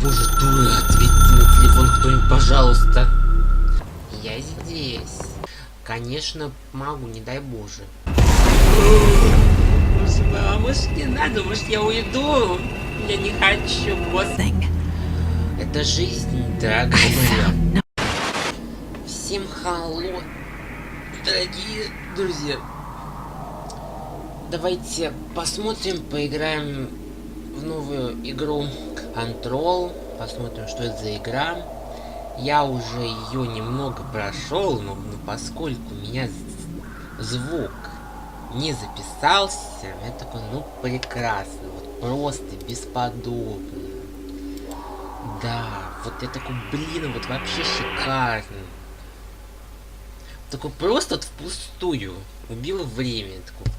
Боже, дура, ответьте на телефон кто-нибудь, пожалуйста. Я здесь. Конечно, могу, не дай боже. Может, не надо, может, я уйду. Я не хочу, господи. Это жизнь, дорогая моя. Всем hallo, дорогие друзья. Давайте посмотрим, поиграем в новую игру Control. Посмотрим, что это за игра. Я уже ее немного прошел, но поскольку у меня звук не записался, я такой, ну прекрасно, вот просто бесподобно. Да, вот я такой, блин, вот вообще шикарно. Такой просто вот впустую. Убило время. Такой.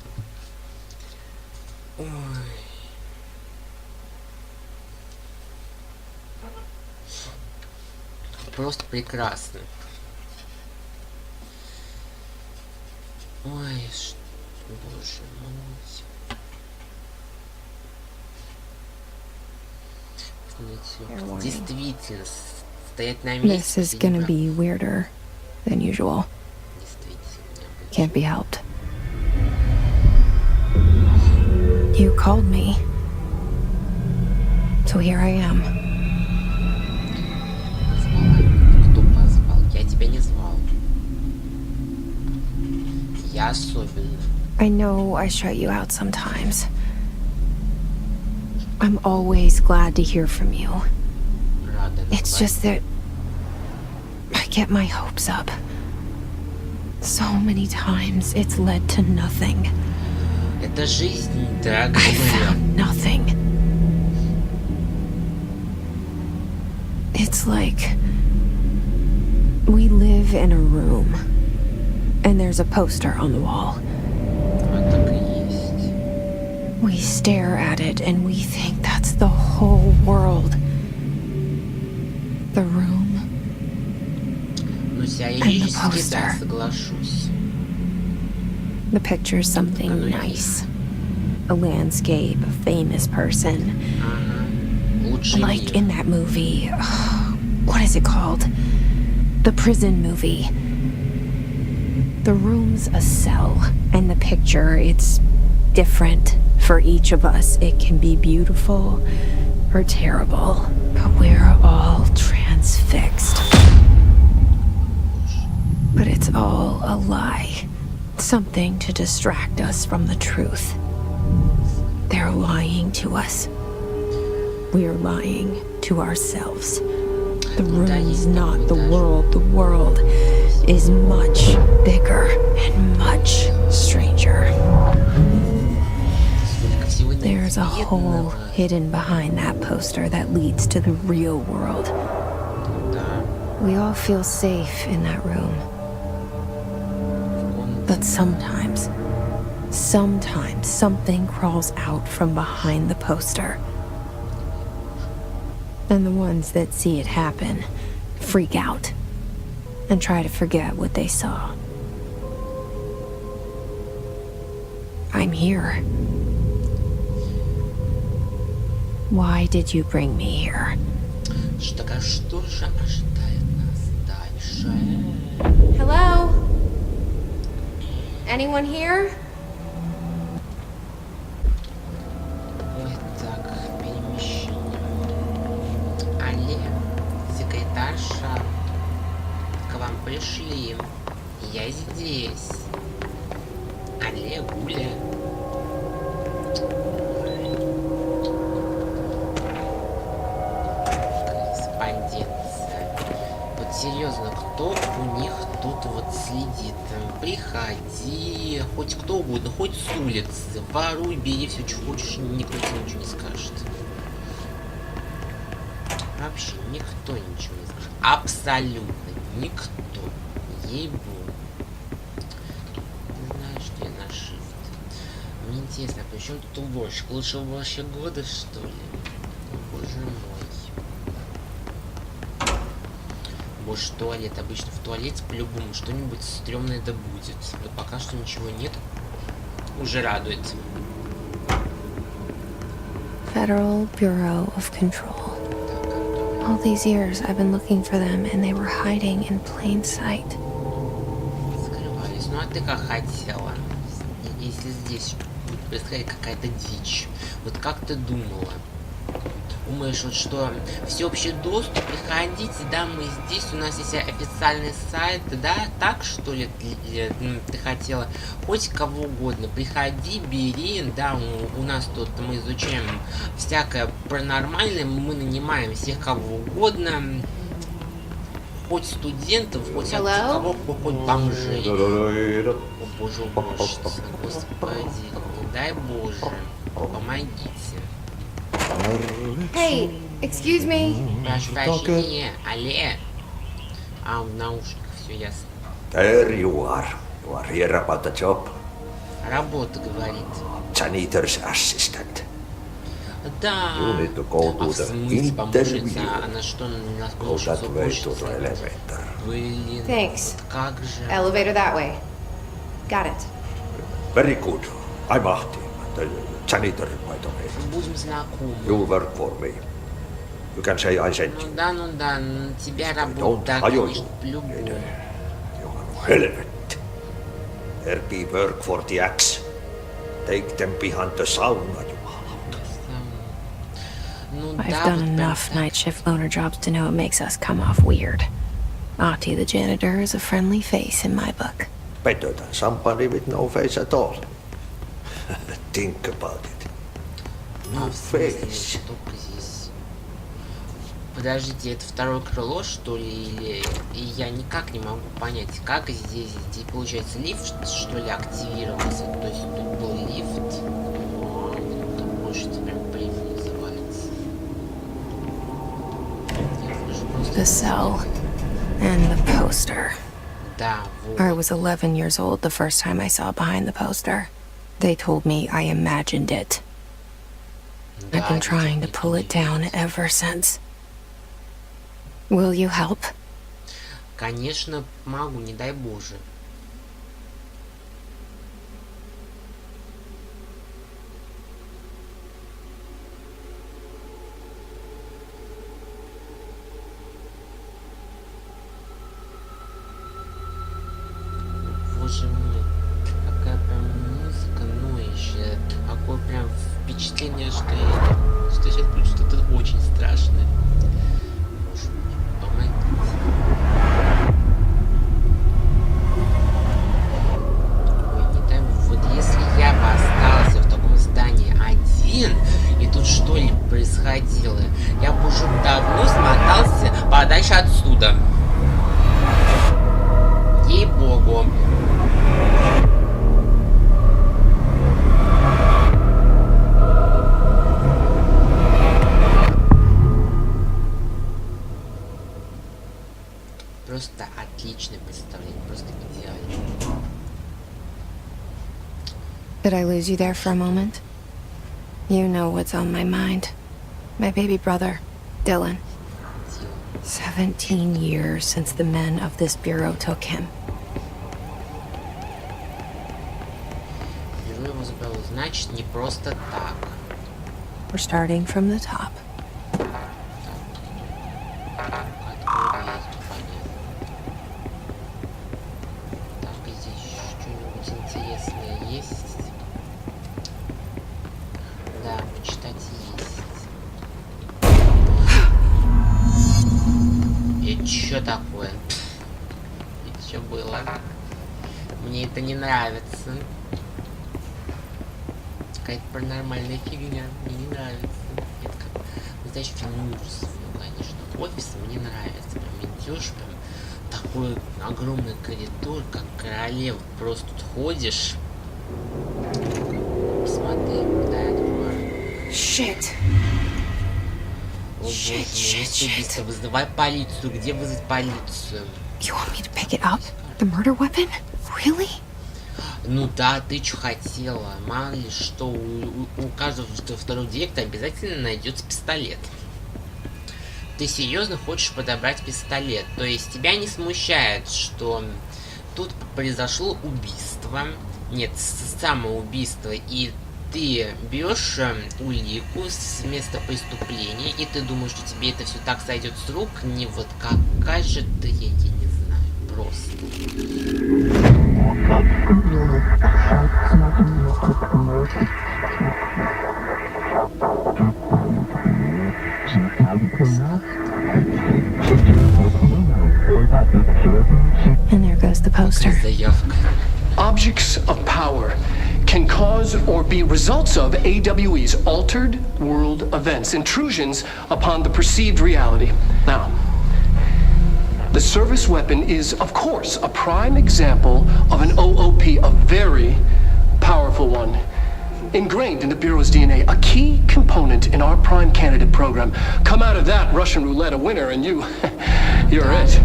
Ой. Просто прекрасно. Ой, боже мой. Действительно, стоять на месте. This is gonna be weirder than usual. Can't be helped. You called me. So here I am. Кто позвал? Я тебя не звал. Я особенно. I know I shut you out sometimes. I'm always glad to hear from you. It's just that I get my hopes up. So many times it's led to nothing. Это жизнь, дорогая I моя. found nothing. It's like we live in a room and there's a poster on the wall. Вот так и есть. We stare at it and we think that's the whole world. The room. Ну, And the теоретически, да, poster. соглашусь. The picture's something nice. A landscape, a famous person. Ага. Лучший Like мир. in that movie. What is it called? The prison movie. The room's a cell, and the picture, it's different for each of us. It can be beautiful or terrible, but we're all transfixed. But it's all a lie. Something to distract us from the truth. They're lying to us. We're lying to ourselves. The room's not the world. The world is much bigger and much stranger. There's a hole hidden behind that poster that leads to the real world. We all feel safe in that room. But sometimes something crawls out from behind the poster. And the ones that see it happen freak out and try to forget what they saw. I'm here. Why did you bring me here? Так, а что же ожидает нас дальше? Hello? Anyone here? Ой, так, перемещение. Алле, секретарша, к вам пришли. Я здесь. Алле, Гуля. Корреспонденция. Вот серьезно, кто у них тут вот следит? Приходи, хоть кто угодно, хоть с улицы, воруй, бери все, что хочешь, никто тебе ничего не скажет. Вообще никто ничего не скажет. Абсолютно никто. Ей-богу. Ты знаешь, что я на shift. Мне интересно, а при чем тут уборщик? Лучше уборщик года, что ли? Боже мой. Боже, туалет. Обычно в туалете по-любому что-нибудь стрёмное да будет. Но пока что ничего нет. Уже радует. Federal Bureau of Control. Так, All these years I've been looking for them and they were hiding in plain sight. Скрывались. Ну а ты как хотела? Если здесь будет происходить какая-то дичь. Вот как ты думала? Думаешь, вот что всеобщий доступ, приходите, да, мы здесь, у нас есть официальный сайт, да, так что ли ты хотела? Хоть кого угодно, приходи, бери, да, у нас тут мы изучаем всякое паранормальное, мы нанимаем всех кого угодно, хоть студентов, хоть кого, хоть бомжей. О боже, убожица, господи, не дай боже, помогите. Hey, excuse me. Прошу прощения, алле. А, в наушниках все ясно. There you are. You are here about the job. Работа, говорит. Janitor's assistant. Да. You need to go А to в the смысле помощница? interview. Она что, нас Go that way to the уборщица? elevator. Блин, Thanks. вот как же. Elevator that way. Got it. Very good. I'm Ahti, the janitor, by the way. Будем знакомы. You work for me. You can say I sent you. Ну да, на тебя Don't работа, да, hire конечно, you. по-любому. You are relevant. There be work for the axe. Take them behind the sauna, you Ну I've да, done вот прям enough так. night shift loner jobs to know it makes us come off weird. Ahti the janitor is a friendly face in my book. Better than somebody with no face at all. Think about it. А, No в смысле, face. только здесь. Подождите, это второе крыло, что ли, или... И я никак не могу понять, как здесь получается, лифт, что ли, активировался. То есть тут был лифт. О, тут больше прям времени называется. The cell and the poster. Да, I вот. was 11 years old the first time I saw behind the poster. They told me I imagined it. I've Да, been trying to видите, pull it down ever since. Will you help? Конечно, могу, не дай боже. Боже мой, какая прям музыка ноющая. Такое прям впечатление, что сейчас будет что-то очень страшное. Боже мой, помогите. Ой, не дай бог, вот если я бы остался в таком здании один, и тут что-либо происходило, я бы уже давно смотался подальше отсюда. Ей-богу. Просто отличное представление, просто идеально. Did I lose you there for a moment? You know what's on my mind. My baby brother, Dylan. 17 years since the men of this bureau took him. Беру его забрал, значит, не просто так. We're starting from the top. Откуда есть, понятно. Так, и здесь что-нибудь интересное есть? Да, почитать есть. И чё такое? И чё было? Мне это не нравится. Какая-то паранормальная фигня. Мне не нравится. Это как настоящий фильм ужасов. Ну, конечно. Офис мне нравится. Прям идешь, прям такой огромный коридор, как королева. Просто тут ходишь. Посмотри, куда я открою. Shit. О боже мой, есть убийство. Вызывай полицию. Где вызвать полицию? You want me to pick it up? The murder weapon? Really? Ну да, ты что хотела? Мало ли что, у каждого второго директора обязательно найдется пистолет. Ты серьезно хочешь подобрать пистолет? То есть тебя не смущает, что тут произошло убийство? Нет, самоубийство, и ты берешь улику с места преступления, и ты думаешь, что тебе это все так сойдет с рук, не вот какая же ты, я не знаю, просто. And there goes the poster. Заявка. Objects of power can cause or be results of AWE's altered world events, intrusions upon the perceived reality. Now, the service weapon is, of course, a prime example of an OOP, a very powerful one. Ingrained in the Bureau's DNA, a key component in our prime candidate program. Come out of that Russian roulette a winner and you're it.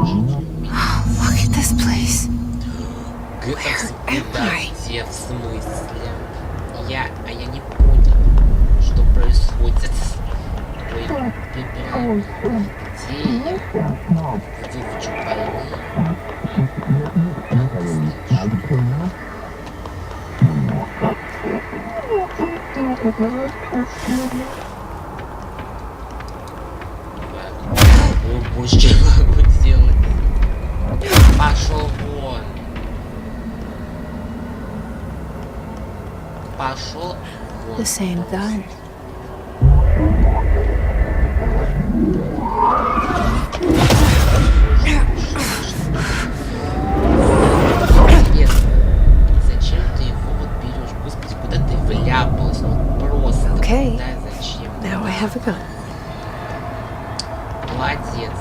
Look at this place. Где, в смысле? Я не понял, что происходит. Ой, выбираю. Где я? Вывчу больные. О боже, что я могу делать? Пошел вон. Пошел вон. The same gun. Интересно, зачем ты его вот берешь? Господи, куда ты вляпалась? Ну просто. Okay. Да, зачем? Now I have a gun. Молодец.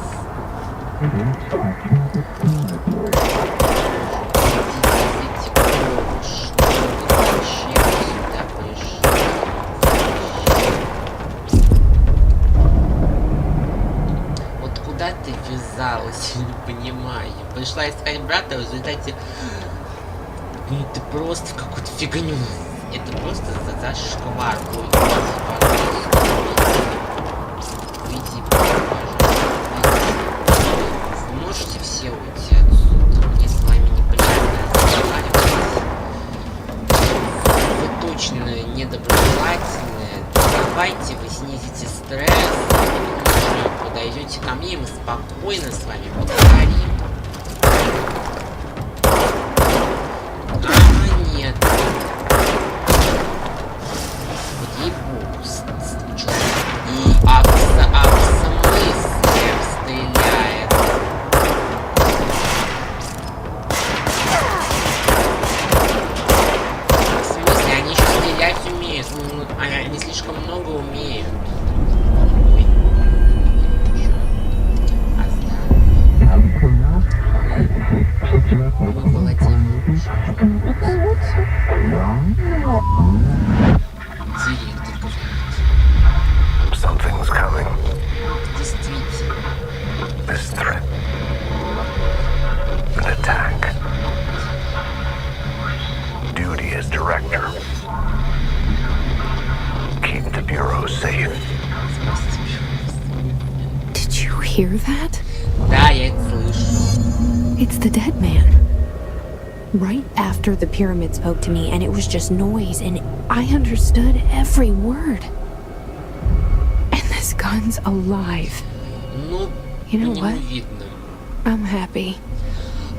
Вот куда ты ввязалась? Я не понимаю. Пришла искать брата, в результате... Ну ты просто в какую-то фигню. Это просто зашквар. Уйди, пожалуйста. Вы можете все уйти отсюда. Мне с вами неприятно разговаривать. Вы точно недоброжелательные. Давайте вы снизите стресс. Вы подойдете ко мне, и мы спокойно с вами поговорим. Нет. Вот ей-богу, а в смысле стреляет? В смысле, они еще стрелять умеют? Ну, они слишком много умеют. Ой. Мы владеем. Директор. Something's coming. Действительно. This threat. An attack. Duty as director. Keep the Bureau safe. Did you hear that? Да, я это слышу. It's the dead man. Right after the pyramid spoke to me, and it was just noise, and I understood every word. And this gun's alive. Ну, You know по what? нему видно. I'm happy.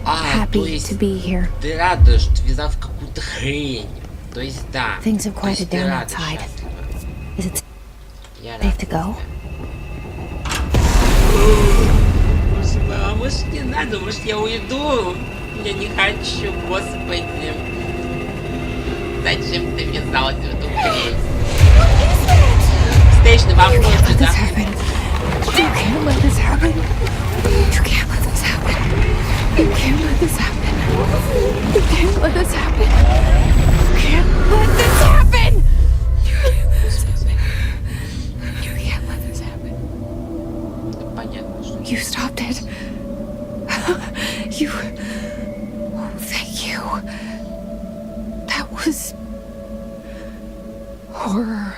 То Happy есть to be here. ты рада, что ввязав какую-то хрень. То есть да. Things have То есть quieted ты down рада, outside. счастлива. Is it Я safe рада. to go? А может не надо, может я уйду? Я не хочу, господи. Зачем ты ввязалась в эту хрень? Встречный вопрос, Let this да? happen. You can't let this happen. You can't let this happen. You can't let this happen. You can't let this happen. You can't let this happen. You can't let this happen. Да понятно, что... You stopped it. You... Oh, thank you. That was... horror.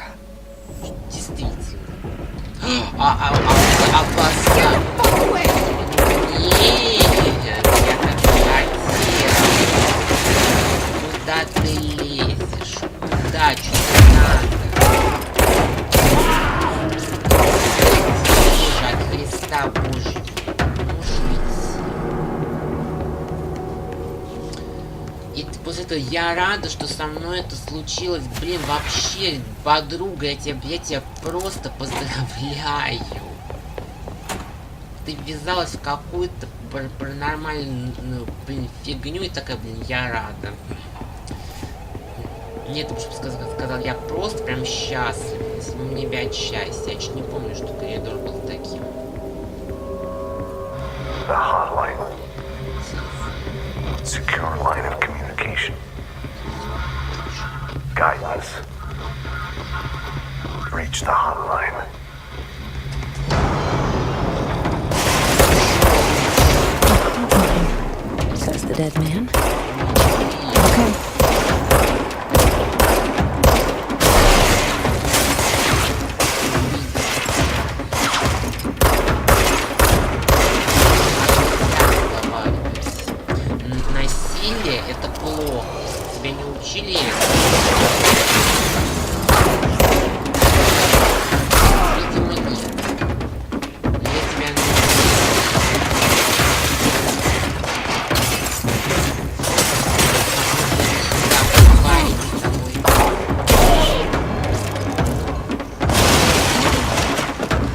Действительно. А И после этого я рада, что со мной это случилось. Блин, вообще, подруга, я тебя просто поздравляю. Ты ввязалась в какую-то паранормальную, блин, фигню и такая, блин, я рада. Нет, чтобы сказал, я просто прям счастлив. Если у меня от счастья. Я чуть не помню, что коридор был таким. The hotline. Secure line of communication. Guidance. Reach the hotline. Says the dead man. Okay. Насилие — это плохо. Тебя не учили это? Видимо, нет. Я тебя не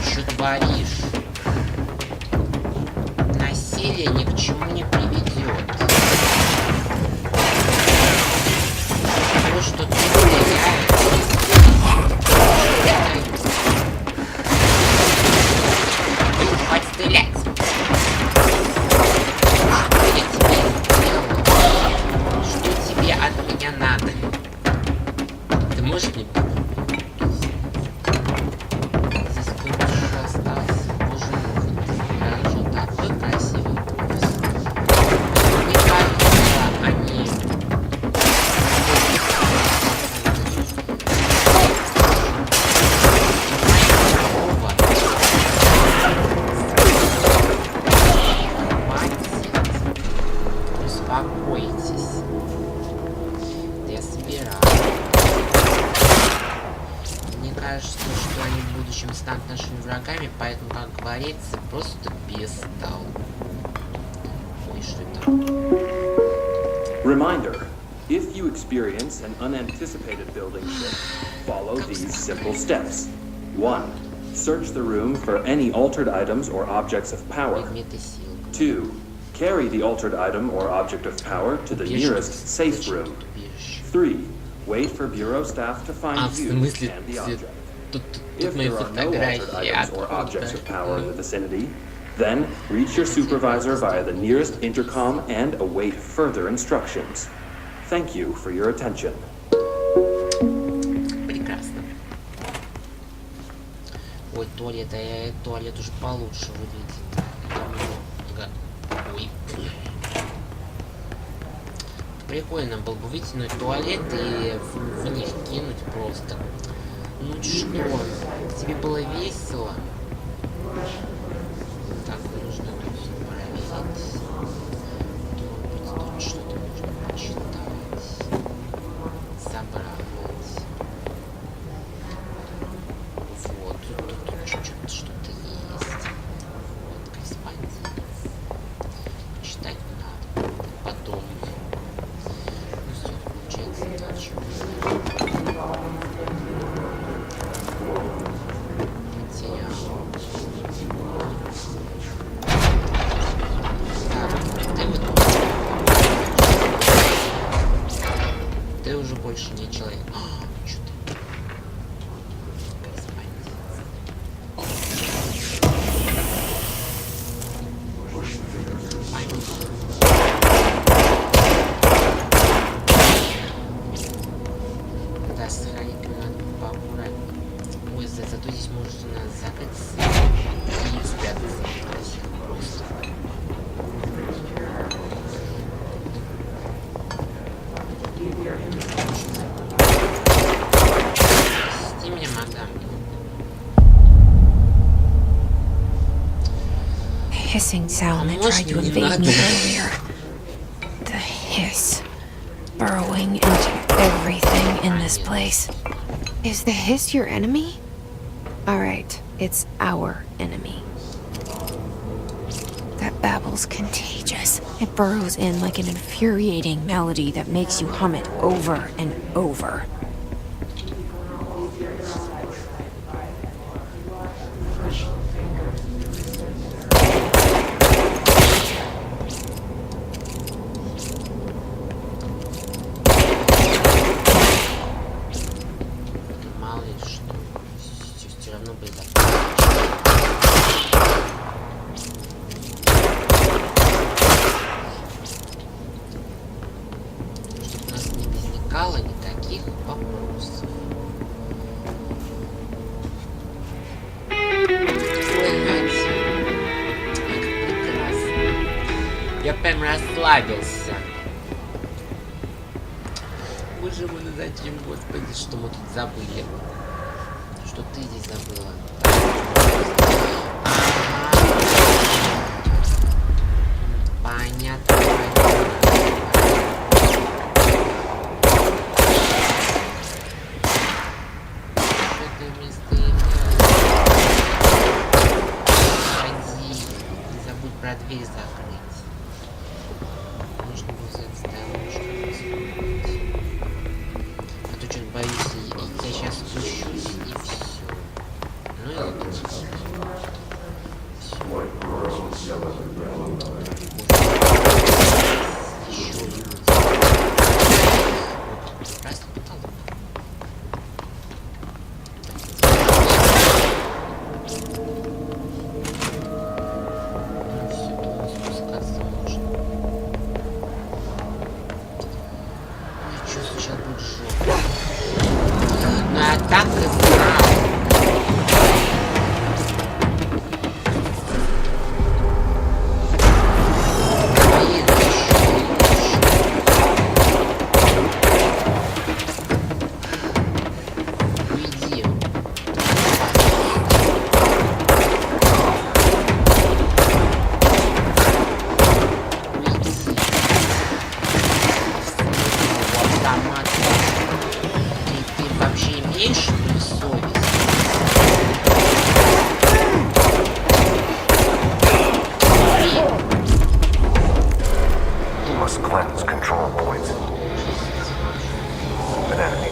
что творишь? Насилие ни к чему не приведет. То, что ты хватит стрелять. Что я тебе сделал? Что тебе от меня надо? Ты можешь мне помочь? Здесь кое-что осталось. Боже мой, хорошо, такой красивый. Мне кажется, они... Успокойтесь. Я собираю. Мне кажется, что они в будущем станут нашими врагами, поэтому, как говорится, просто бестал. Ой, что это? Reminder, if you experience an unanticipated building shift, follow these simple steps. 1. Search the room for any altered items or objects of power. Предметы сил. 2. Carry the altered item or object of power to the nearest safe room. 3. Wait for bureau staff to find в you смысле, and the object. Тут If мои there are no altered фотографии. items or objects of power in the vicinity, then reach your supervisor via the nearest intercom and await further instructions. Thank you for your attention. Прекрасно. Ой, туалет, туалет уже получше выглядит. Ой. Прикольно было бы вытянуть туалет и в них кинуть просто. Ну что, тебе было весело? Так, нужно тут все проверить. Тут что-то можно почитать. Забрать. Вот, тут чуть-чуть что-то есть. Вот, корреспондент. Читать надо. Потом. Ну, все, получается дальше. Ты уже больше не человек. Что ты? Да, сохранить надо поаккуратнее. Ой, зато здесь может у нас закрыться и спрятаться. Просто. Прости меня, мадам. The hissing sound that tried to invade me earlier. The hiss. Burrowing into everything in this place. Is the hiss your enemy? Alright, it's our enemy. That babble's contagious. It burrows in like an infuriating melody that makes you hum it over and over. Мало ли что. Все равно бы так. Чтобы у нас не возникало никаких вопросов. Ой, мать. Ой, как прекрасно. Я прям расслабился. Боже мой, ну зачем, господи, что мы тут забыли? Что ты здесь забыла? Понятно. Что ты вместо Ходи. Не забудь про дверь закрыть. Нужно будет осторожно. А то что-то боюсь, я сейчас спущусь и все. Ну и ладно. Еще люди. Прекрасный потолок. Ну все, думаю, спускаться можно. Ой, что сейчас будет жопа. Ну я так и знал. Блин, уйди. Уйди. Автомат. Ты вообще имеешь совесть? Must cleanse control points. An enemy.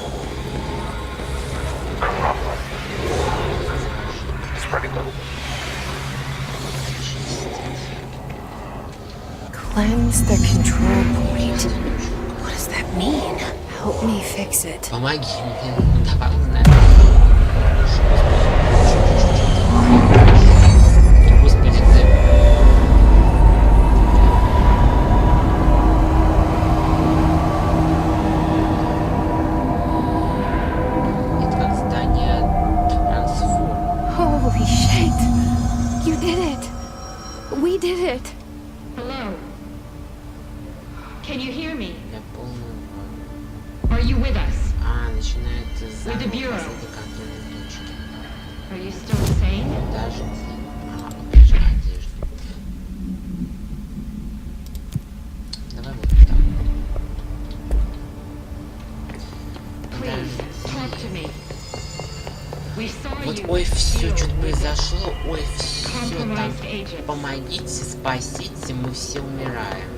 Corrupt. Spreading them. Cleanse the control point. What does that mean? Help me fix it. Помоги мне. Давай узнаем. Господи, ты. Это как здание трансформ. Holy shit! You did it! We did it! Hello. Can you hear me? Я полную. Are you with us? Начинается заново the bureau. последней контрольной точки. Are you still sane? Даже уже одежду. Давай вот так. Please, talk to me. We saw Вот, you ой, все, deal что-то with произошло, ой, все, там, compromised agents. помогите, спасите, мы все умираем.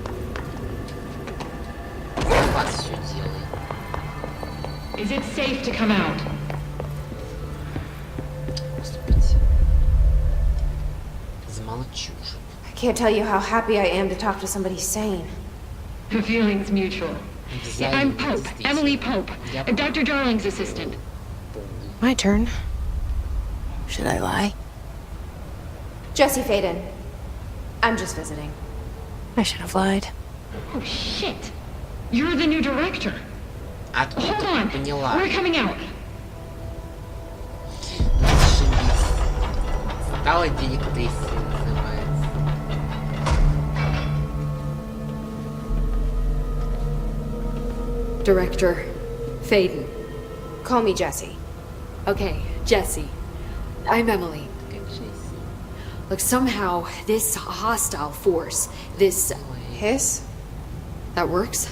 За вас все делай. Is it safe to come out? Господи. Замолчу уже. I can't tell you how happy I am to talk to somebody sane. The feeling's mutual. Yeah, I'm Pope, Emily Pope, Yep. Dr. Darling's assistant. My turn. Should I lie? Jesse Faden. I'm just visiting. I should have lied. Oh shit! You're the new director. Откуда Hold ты on, поняла? we're coming out. Зашибись. Стала директрисой, называется. Director Faden. Call me Jesse. Okay, Jesse. I'm Emily. Как Джесси. Look, somehow this hostile force, this Hiss? that works.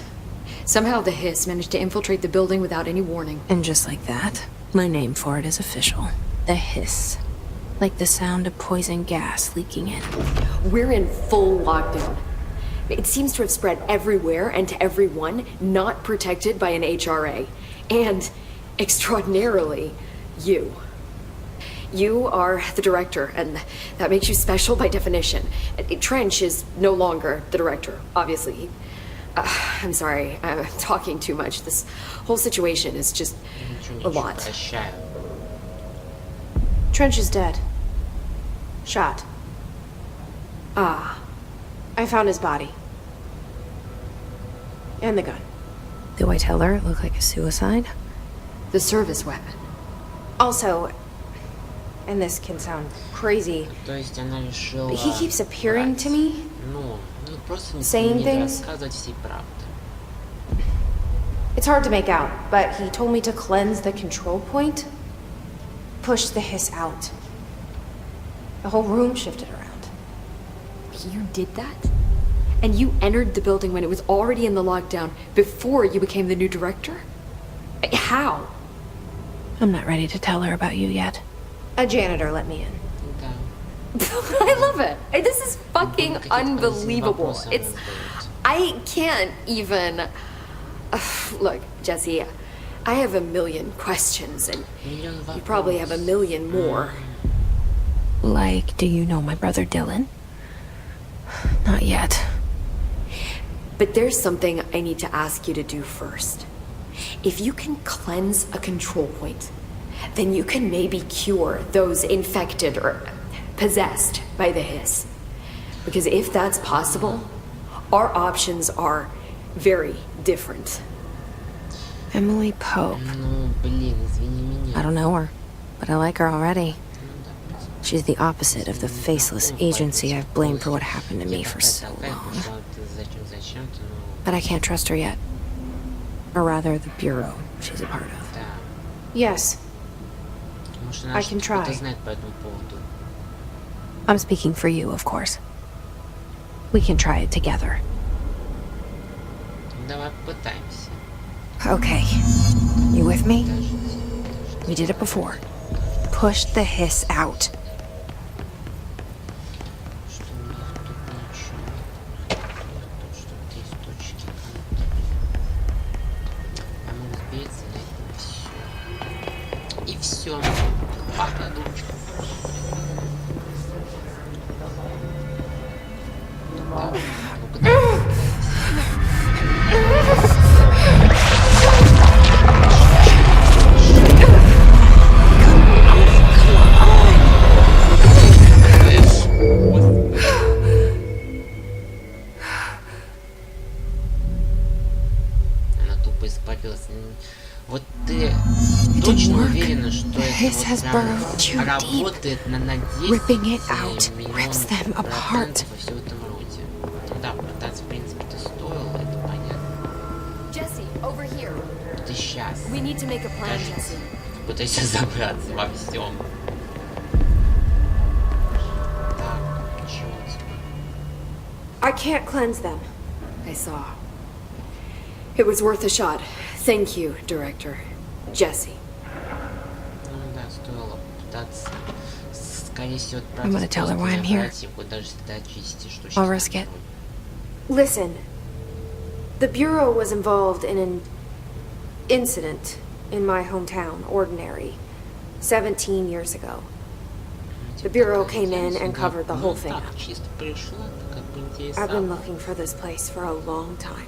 Somehow the hiss managed to infiltrate the building without any warning. And just like that, my name for it is official. The Hiss. Like the sound of poison gas leaking in. We're in full lockdown. It seems to have spread everywhere and to everyone not protected by an HRA. And, extraordinarily, you. You are the director, and that makes you special by definition. Trench is no longer the director, obviously. I'm sorry, I'm talking too much. This whole situation is just a lot. Trench is dead. Shot. Ah. I found his body. And the gun. Do I tell her it looked like a suicide? The service weapon. Also, and this can sound crazy, То есть она решила but he keeps appearing to me, ну, просто saying не things. рассказывать всей правды. It's hard to make out, but he told me to cleanse the control point, push the hiss out. The whole room shifted around. You did that? And you entered the building when it was already in the lockdown before you became the new director? How? I'm not ready to tell her about you yet. A janitor let me in. Да. I love it. This is fucking unbelievable. It's... I can't even... Look, Jesse, I have a million questions, and you probably have a million more. Like, do you know my brother Dylan? Not yet. But there's something I need to ask you to do first. If you can cleanse a control point, then you can maybe cure those infected or possessed by the hiss. Because if that's possible, our options are very different. Emily Pope. Ну, блин, извини меня. I don't know her, but I like her already. She's the opposite of the faceless agency I've blamed for what happened to me for so long. But I can't trust her yet. Or rather, the bureau she's a part of. Да. Yes, Может, I она can что-то try. знает по этому поводу. I'm speaking for you, of course. We can try it together. Давай попытаемся. Okay. You with me? We did it before. Push the hiss out. Что нет тут ничего. Тут что-то есть точки контакта. А мы разберется на этом все. И все. Походу. Да, ну-ка, давай. Она тупо испарилась. Вот ты точно уверена, что Hiss это has вот burrowed too прям deep. работает на Ripping it out миллион rips them apart. процентов и все в этом роде. Ну да, пытаться в принципе-то стоило, это понятно. Jesse, over here. Ты сейчас. We need to make a plan, Даже Jesse. пытайся разобраться во всем. Так, чего тебе? I can't cleanse them. I saw. It was worth a shot. Thank you, director. Jesse. Ну да, стоило пытаться. Скорее всего, I'm gonna tell her why I'm here. даже если ты очистишь, что I'll risk it. Listen, the Bureau was involved in an incident in my hometown, Ordinary, 17 years ago. The Bureau came in and covered the whole thing up. Чисто пришла, как бы I've been интересно. looking for this place for a long time.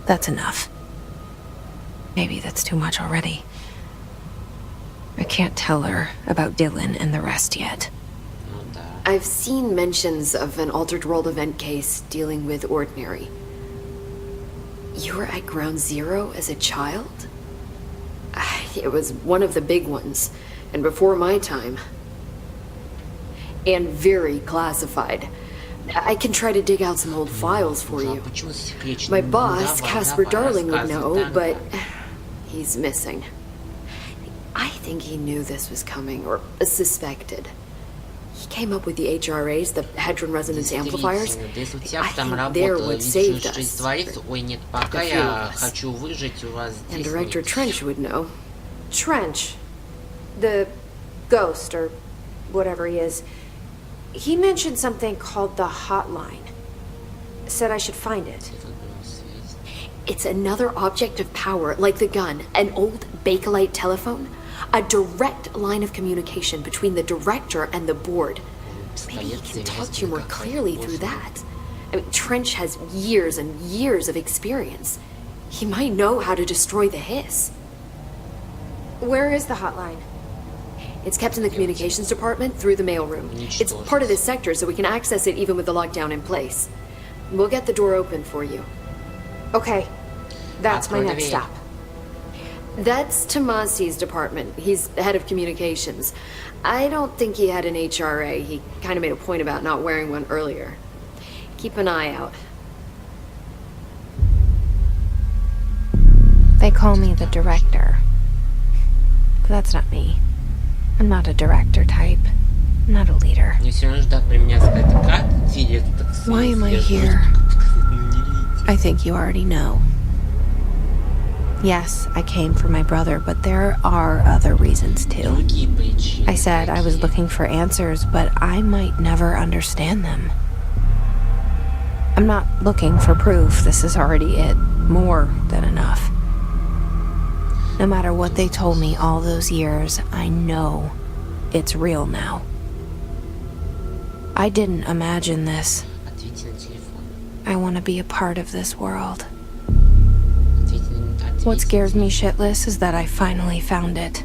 That's enough. Maybe that's too much already. I can't tell her about Dylan and the rest yet. Ну да. I've seen mentions of an altered world event case dealing with Ordinary. You were at Ground Zero as a child? It was one of the big ones, and before my time. And very classified. I can try to dig out some old files for А you. почему засекречено? My Ну, boss, давай, Casper давай, Darling, would рассказывай know, тогда. but he's missing. I think he knew this was coming, or suspected. He came up with the HRAs, the Hadron Resonance Amplifiers. Действительно, да если у тебя I там think they're работало, what видишь, saved что us. творится. Ой, нет, пока The few я of us. хочу выжить, у вас And здесь Director нет. Trench would know. Trench. The ghost, or whatever he is, he mentioned something called the hotline. Said I should find it. It's another object of power, like the gun, an old Bakelite telephone, a direct line of communication between the director and the board. Maybe he can talk to you more clearly through that. I mean, Trench has years and years of experience. He might know how to destroy the hiss. Where is the hotline? It's kept in the communications department through the mailroom. It's part of this sector, so we can access it even with the lockdown in place. We'll get the door open for you. Okay, that's my next stop. That's Tomasi's department. He's the head of communications. I don't think he had an HRA. He kind of made a point about not wearing one earlier. Keep an eye out. They call me the director. But that's not me. I'm not a director type. I'm not a leader. Why am I here? I think you already know. Yes, I came for my brother, but there are other reasons too. I said I was looking for answers, but I might never understand them. I'm not looking for proof. This is already it. More than enough. No matter what they told me all those years, I know it's real now. I didn't imagine this. I want to be a part of this world. What scares me shitless is that I finally found it.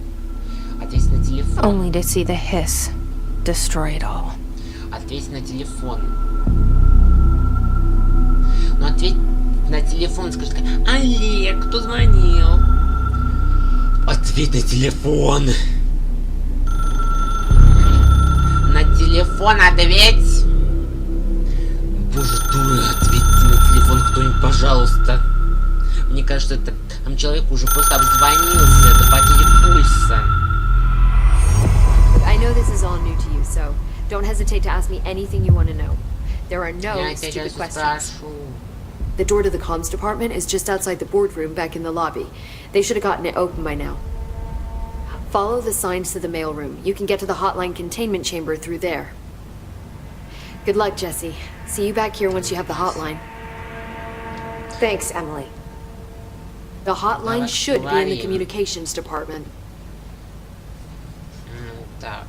Only to see the hiss destroy it all. Ответь на телефон. Ну ответь на телефон, скажи, Олег, кто звонил? Ответь на телефон. На телефон ответь. Боже, дура, ответьте на телефон кто-нибудь, пожалуйста. Мне кажется, это там человек уже просто обзвонился до потери пульса. I know this is all new to you, so don't hesitate to ask me anything you want to know. There are no stupid questions. The door to the comms department is just outside the boardroom back in the lobby. They should have gotten it open by now. Follow the signs to the mailroom. You can get to the hotline containment chamber through there. Good luck, Jesse. See you back here once you have the hotline. Thanks, Emily. The hotline should be in the communications department. Так,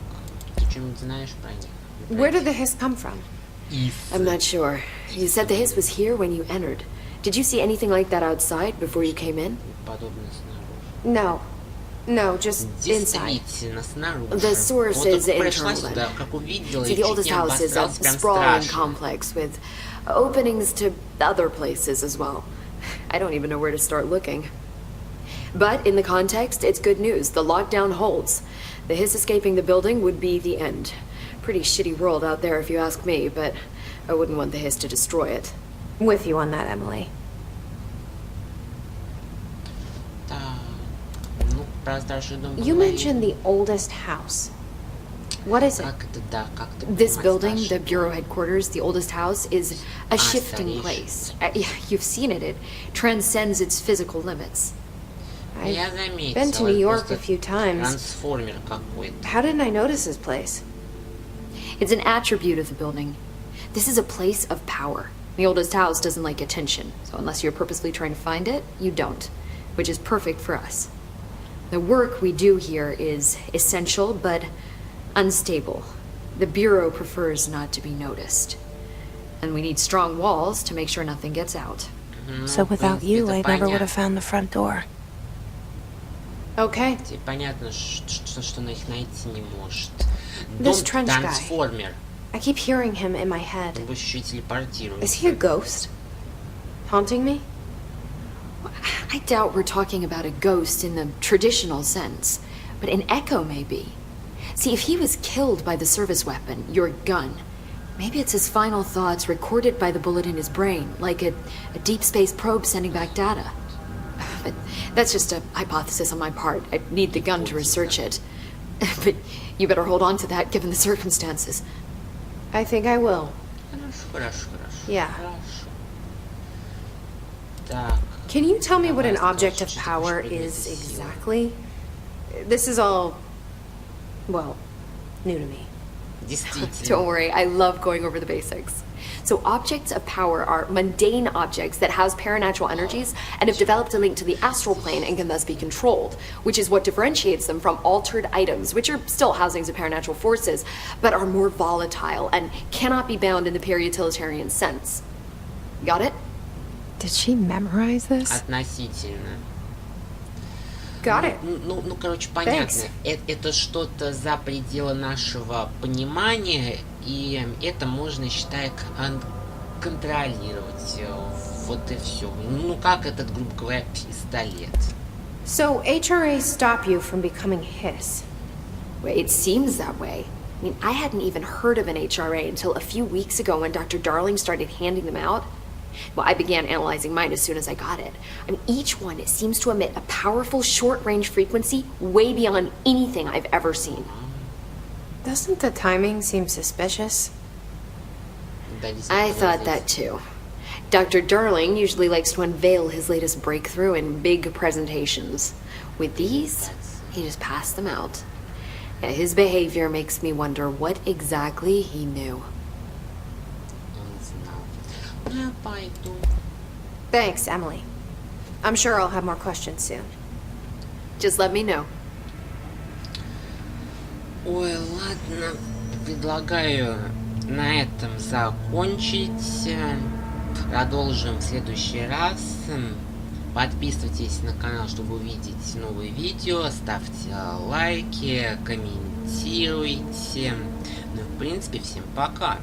ты что-нибудь знаешь про них? Where did the hiss come from? I'm not sure. You said the hiss was here when you entered. Did you see anything like that outside before you came in? Подобное снаружи. No. No, just inside. Действительно, снаружи. The source Вот is только пришла internal сюда, then. как увидела, See, и the чуть oldest не house is a обосралась, прям sprawling страшно. complex with openings to other places as well. I don't even know where to start looking. But in the context, it's good news. The lockdown holds. The hiss escaping the building would be the end. Pretty shitty world out there if you ask me, but I wouldn't want the hiss to destroy it. With you on that, Emily. Ну, про старший дом You поговорим. mentioned the oldest house. What is it? Как это, да, как ты This понимаешь, building, старший the дом? bureau headquarters, the oldest house, is a shifting старейший. place. Yeah, you've seen it. It transcends its physical limits. Я I've заметил, been to New это York просто a few times. трансформер какой-то. How didn't I notice this place? It's an attribute of the building. This is a place of power. The oldest house doesn't like attention, so unless you're purposely trying to find it, you don't, which is perfect for us. The work we do here is essential but unstable. The bureau prefers not to be noticed. And we need strong walls to make sure nothing gets out. Ну, So в without принципе, you, это I never would понятно. have found the front door. Okay. Тебе понятно, что она их найти не может. This Дом trench guy. трансформер. I keep hearing him in my head. Он бы еще и телепортируется. Is he a ghost? Haunting me? I doubt we're talking about a ghost in the traditional sense, but an echo maybe. See, if he was killed by the service weapon, your gun, maybe it's his final thoughts recorded by the bullet in his brain, like a deep space probe sending back data. But that's just a hypothesis on my part. I need the gun to research it. But you better hold on to that given the circumstances. I think I will. Хорошо. Yeah. Хорошо. Так. Can you tell me what an Давай, object of что power такое is предмет силы? exactly? This is all, well, new to me. Действительно. Don't worry, I love going over the basics. So objects of power are mundane objects that house paranatural energies and have developed a link to the astral plane and can thus be controlled, which is what differentiates them from altered items, which are still housings of paranatural forces, but are more volatile and cannot be bound in the pure utilitarian sense. Got it? Did she memorize this? Относительно. Got it. Ну, короче, понятно. Это что-то за пределы нашего понимания, и это можно, считай, контролировать. Вот и все. Ну, как этот, грубо говоря, пистолет. So HRAs stop you from becoming his. Well, it seems that way. I mean, I hadn't even heard of an HRA until a few weeks ago when Dr. Darling started handing them out. Well, I began analyzing mine as soon as I got it. I mean, each one seems to emit a powerful short-range frequency way beyond anything I've ever seen. Doesn't the timing seem suspicious? I thought that too. Dr. Darling usually likes to unveil his latest breakthrough in big presentations. With these, he just passed them out. Yeah, his behavior makes me wonder what exactly he knew. Thanks, Emily. I'm sure I'll have more questions soon. Just let me know. Ой, ладно. Предлагаю на этом закончить. Продолжим в следующий раз. Подписывайтесь на канал, чтобы увидеть новые видео. Ставьте лайки, комментируйте. Ну, в принципе, всем пока.